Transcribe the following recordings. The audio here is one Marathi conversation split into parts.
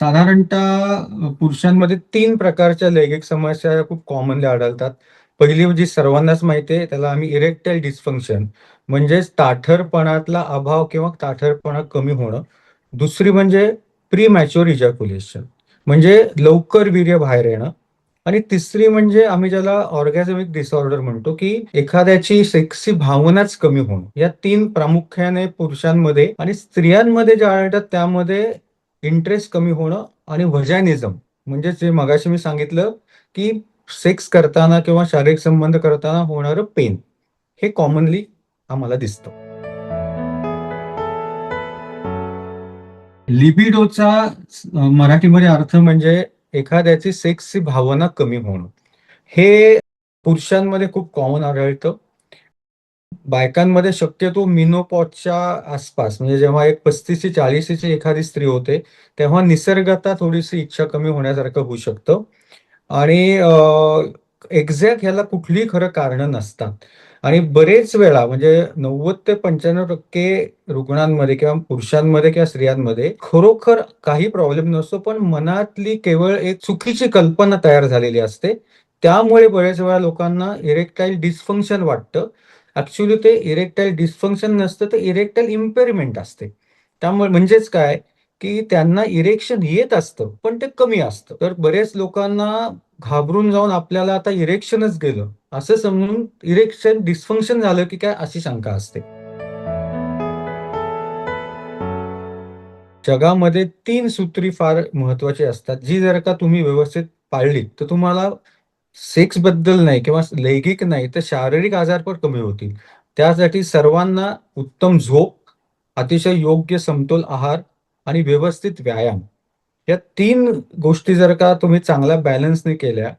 साधारणतः पुरुषांमध्ये 3 प्रकारच्या लैंगिक समस्या या खूप कॉमनली आढळतात. पहिली जी सर्वांनाच माहिती आहे, त्याला आम्ही इरेक्टाईल डिस्फंक्शन म्हणजेच ताठरपणातला अभाव किंवा ताठरपणा कमी होणं. दुसरी म्हणजे प्रीमॅच्युअर इजॅक्युलेशन म्हणजे लवकर वीर्य बाहेर येणं. आणि तिसरी म्हणजे आम्ही ज्याला ऑर्गॅझमिक डिसऑर्डर म्हणतो, की एखाद्याची सेक्सची भावनाच कमी होणं. या 3 प्रामुख्याने पुरुषांमध्ये आणि स्त्रियांमध्ये ज्या आढळतात त्यामध्ये इंटरेस्ट कमी होणं आणि व्हजायनिझम म्हणजे जे मगाशी मी सांगितलं, की सेक्स करताना किंवा शारीरिक संबंध करताना होणारं पेन, हे कॉमनली आम्हाला दिसतं. लिबिडोचा मराठीमध्ये अर्थ म्हणजे एखाद्याची सेक्सची भावना कमी होणं. हे पुरुषांमध्ये खूप कॉमन आढळतं. बायकांमध्ये शक्यतो मेनोपॉजच्या आसपास म्हणजे जेव्हा एक 35 ची 40 ची एखादी स्त्री होते, तेव्हा निसर्गतः थोडीशी इच्छा कमी होण्यासारखं होऊ शकतं. आणि एक्झॅक्ट ह्याला कुठलीही खरं कारणं नसतात. आणि बरेच वेळा म्हणजे 90 ते 95% रुग्णांमध्ये किंवा पुरुषांमध्ये किंवा स्त्रियांमध्ये खरोखर काही प्रॉब्लेम नसतो, पण मनातली केवळ एक चुकीची कल्पना तयार झालेली असते. त्यामुळे बरेच वेळा लोकांना इरेक्टाईल डिस्फंक्शन वाटतं. ॲक्चुअली ते इरेक्टाईल डिस्फंक्शन नसतं, ते इरेक्टाईल इम्पेअरमेंट असते. त्यामुळे म्हणजेच काय, की त्यांना इरेक्शन येत असतं, पण ते कमी असतं. तर बरेच लोकांना घाबरून जाऊन आपल्याला आता इरेक्शनच गेलं, असं समजून इरेक्शन डिस्फंक्शन झालं की काय अशी शंका असते. जगामध्ये 3 सूत्री फार महत्वाची असतात, जी जर का तुम्ही व्यवस्थित पाळलीत, तर तुम्हाला सेक्सबद्दल नाही किंवा लैंगिक नाही, तर शारीरिक आजार पण कमी होतील. त्यासाठी सर्वांना उत्तम झोप, अतिशय योग्य समतोल आहार आणि व्यवस्थित व्यायाम. या 3 गोष्टी जर का तुम्ही चांगल्या बॅलन्सने केल्या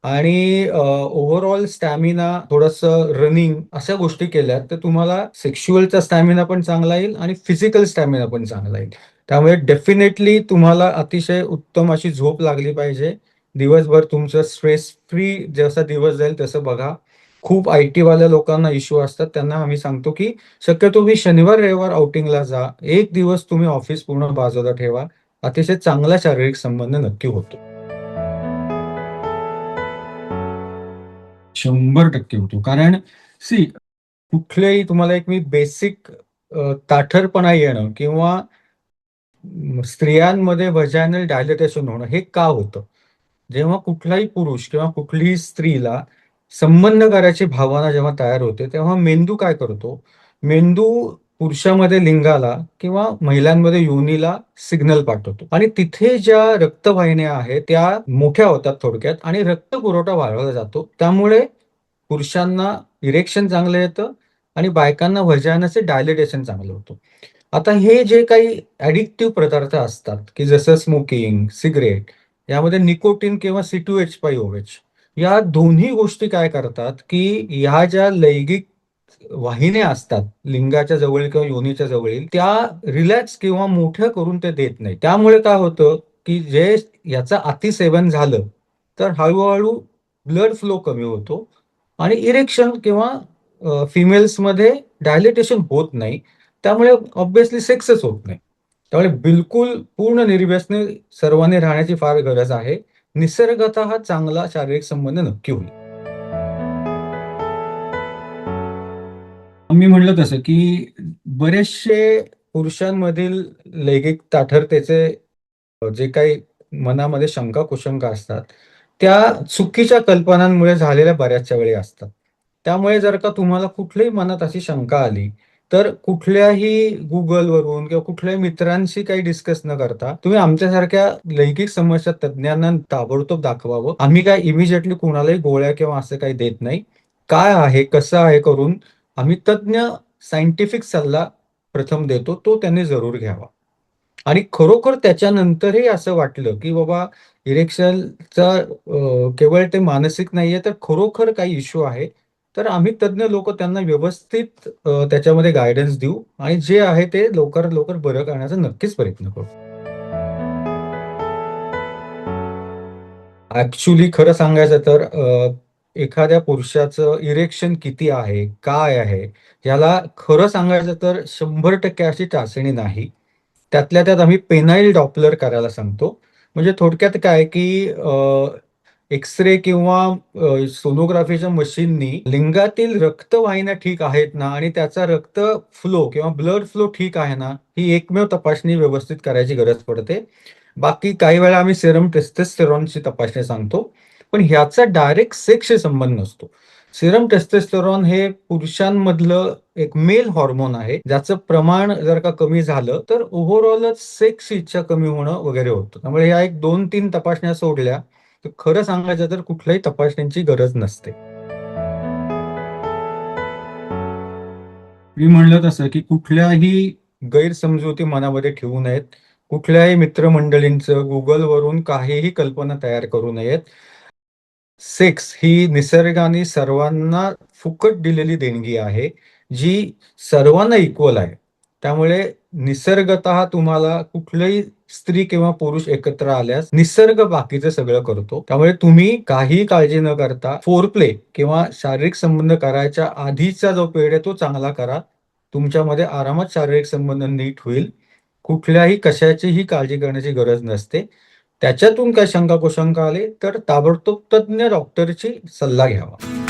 आणि ओव्हरऑल स्टॅमिना, थोडंसं रनिंग अशा गोष्टी केल्या, तर तुम्हाला सेक्शुअलचा स्टॅमिना पण चांगला येईल आणि फिजिकल स्टॅमिना पण चांगला येईल. त्यामुळे डेफिनेटली तुम्हाला अतिशय उत्तम अशी झोप लागली पाहिजे. दिवसभर तुमचं स्ट्रेस फ्री जसा दिवस जाईल तसं बघा. खूप आय-टीवाल्या लोकांना इश्यू असतात. त्यांना आम्ही सांगतो, की शक्यतो तुम्ही शनिवार, रविवार आउटिंगला जा. एक दिवस तुम्ही ऑफिस पूर्ण बाजूला ठेवा. अतिशय चांगला शारीरिक संबंध नक्की होतो. 100% होतो. कारण कुठल्याही तुम्हाला एक मी बेसिक ताठरपणा येणं किंवा स्त्रियांमध्ये व्हजायनल डायलेटेशन होणं हे का होतं? जेव्हा कुठलाही पुरुष किंवा कुठलीही स्त्रीला संबंध करायची भावना जेव्हा तयार होते, तेव्हा मेंदू काय करतो? मेंदू पुरुषामध्ये लिंगाला किंवा महिलांमध्ये योनीला सिग्नल पाठवतो आणि तिथे ज्या रक्तवाहिन्या आहेत, त्या मोठ्या होतात थोडक्यात आणि रक्तपुरवठा वाढवला जातो. त्यामुळे पुरुषांना इरेक्शन चांगलं येतं आणि बायकांना व्हजायनाचे डायलेटेशन चांगलं होतं. आता हे जे काही ॲडिक्टिव्ह पदार्थ असतात, की जसं स्मोकिंग, सिगारेट यामध्ये निकोटीन किंवा C2H5OH या दोन्ही गोष्टी काय करतात, की ह्या ज्या लैंगिक वाहिन्या असतात, लिंगाच्या जवळ किंवा योनीच्या जवळील, त्या रिलॅक्स किंवा मोठ्या करून ते देत नाहीत. त्यामुळे काय होतं, की जे याचं अतिसेवन झालं, तर हळू ब्लड फ्लो कमी होतो आणि इरेक्शन किंवा फिमेल्समध्ये डायलेटेशन होत नाही. त्यामुळे ऑब्व्हियसली सेक्सच होत नाही. त्यामुळे बिलकुल पूर्ण निर्व्यसनी सर्वांनी राहण्याची फार गरज आहे. निसर्गतः चांगला शारीरिक संबंध नक्की होईल. मी म्हटलं तसं, की बरेचसे पुरुषांमधील लैंगिक ताठरतेचे जे काही मनामध्ये शंका-कुशंका असतात, त्या चुकीच्या कल्पनांमुळे झालेल्या बऱ्याचशा वेळी असतात. त्यामुळे जर का तुम्हाला कुठल्याही मनात अशी शंका आली, तर कुठल्याही Googleवरून किंवा कुठल्याही मित्रांशी काही डिस्कस न करता, तुम्ही आमच्यासारख्या लैंगिक समस्या तज्ञांना ताबडतोब दाखवावं. आम्ही काय इमिडिएटली कुणालाही गोळ्या किंवा असं काही देत नाही. काय आहे, कसं आहे करून आम्ही तज्ञ सायंटिफिक सल्ला प्रथम देतो, तो त्यांनी जरूर घ्यावा. आणि खरोखर त्याच्यानंतरही असं वाटलं, की बाबा इरेक्शनचा केवळ ते मानसिक नाहीये, तर खरोखर काही इश्यू आहे. तर आम्ही तज्ञ लोकं त्यांना व्यवस्थित त्याच्यामध्ये गाईडन्स देऊ आणि जे आहे ते लवकरात लवकर बरं करण्याचा नक्कीच प्रयत्न करू. ॲक्चुअली खरं सांगायचं तर एखाद्या पुरुषाचं इरेक्शन किती आहे, काय आहे, याला खरं सांगायचं तर 100% अशी चाचणी नाही. त्यातल्या त्यात आम्ही पेनाइल डॉपलर करायला सांगतो. म्हणजे थोडक्यात काय की एक्स-रे किंवा सोनोग्राफीच्या मशीननी लिंगातील रक्तवाहिन्या ठीक आहेत ना आणि त्याचा रक्त फ्लो किंवा ब्लड फ्लो ठीक आहे ना, ही एकमेव तपासणी व्यवस्थित करायची गरज पडते. बाकी काही वेळा आम्ही सेरम टेस्टोस्टेरॉनची तपासणी सांगतो. पण ह्याचा डायरेक्ट सेक्सशी संबंध नसतो. सेरम टेस्टोस्टेरॉन हे पुरुषांमधलं एक मेल हॉर्मोन आहे, ज्याचं प्रमाण जर का कमी झालं, तर ओव्हरऑलच सेक्सची इच्छा कमी होणं वगैरे होतं. त्यामुळे ह्या एक 2-3 तपासण्या सोडल्या, तर खरं सांगायचं तर कुठल्याही तपासण्यांची गरज नसते. मी म्हणलं तसं, की कुठल्याही गैरसमजुती मनामध्ये ठेवू नयेत. कुठल्याही मित्रमंडळींचं Googleवरून काहीही कल्पना तयार करू नयेत. सेक्स ही निसर्गाने सर्वांना फुकट दिलेली देणगी आहे, जी सर्वांना इक्वल आहे. त्यामुळे निसर्गतः तुम्हाला कुठलंही स्त्री किंवा पुरुष एकत्र आल्यास निसर्ग बाकीचं सगळं करतो. त्यामुळे तुम्ही काहीही काळजी न करता फोरप्ले किंवा शारीरिक संबंध करायच्या आधीचा जो पिरियड आहे तो चांगला करा. तुमच्यामध्ये आरामात शारीरिक संबंध नीट होईल. कुठल्याही कशाचीही काळजी करण्याची गरज नसते. त्याच्यातून काही शंका-कुशंका आले तर ताबडतोब तज्ञ डॉक्टरची सल्ला घ्यावा.